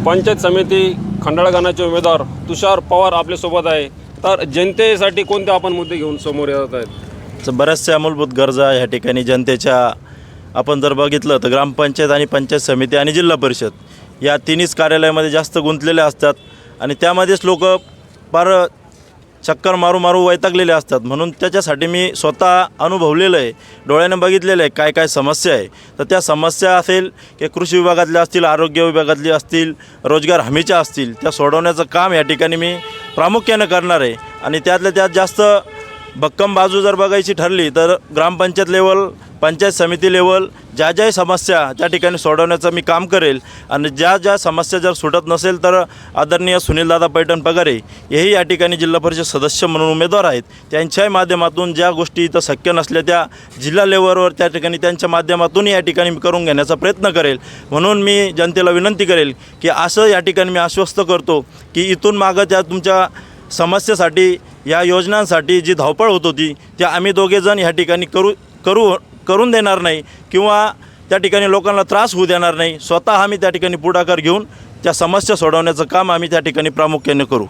पंचायत समिती खंडाळा गणाचे उमेदवार तुषार पवार आपल्यासोबत आहे. तर जनतेसाठी कोणते आपण मुद्दे घेऊन समोर येत आहेत? तर बऱ्याचशा मूलभूत गरजा ह्या ठिकाणी जनतेच्या आपण जर बघितलं तर ग्रामपंचायत आणि पंचायत समिती आणि जिल्हा परिषद या तिन्हीच कार्यालयामध्ये जास्त गुंतलेले असतात आणि त्यामध्येच लोक फार चक्कर मारू वैतागलेले असतात. म्हणून त्याच्यासाठी मी स्वतः अनुभवलेलं आहे, डोळ्यानं बघितलेलं आहे काय काय समस्या आहे. तर त्या समस्या असेल की कृषी विभागातल्या असतील, आरोग्य विभागातली असतील, रोजगार हमीच्या असतील, त्या सोडवण्याचं काम या ठिकाणी मी प्रामुख्यानं करणार आहे. आणि त्यातल्या त्यात जास्त भक्कम बाजू जर बघायची ठरली तर ग्रामपंचायत लेवल, पंचायत समिती लेवल ज्या समस्या त्या ठिकाणी सोडवण्याचं मी काम करेल. आणि ज्या समस्या जर सुटत नसेल तर आदरणीय सुनीलदादा पैठण पगारे हेही या ठिकाणी जिल्हा परिषद सदस्य म्हणून उमेदवार आहेत. त्यांच्याही माध्यमातून ज्या गोष्टी इथं शक्य नसल्या त्या जिल्हा लेवलवर त्या ठिकाणी त्यांच्या माध्यमातून या ठिकाणी मी करून घेण्याचा प्रयत्न करेल. म्हणून मी जनतेला विनंती करेल की असं या ठिकाणी मी आश्वस्त करतो की इथून मागं त्या तुमच्या समस्येसाठी, या योजनांसाठी जी धावपळ होत होती त्या आम्ही दोघेजण ह्या ठिकाणी करून देणार नाही किंवा त्या ठिकाणी लोकांना त्रास होऊ देणार नाही. स्वतः आम्ही त्या ठिकाणी पुढाकार घेऊन त्या समस्या सोडवण्याचं काम आम्ही त्या ठिकाणी प्रामुख्याने करू.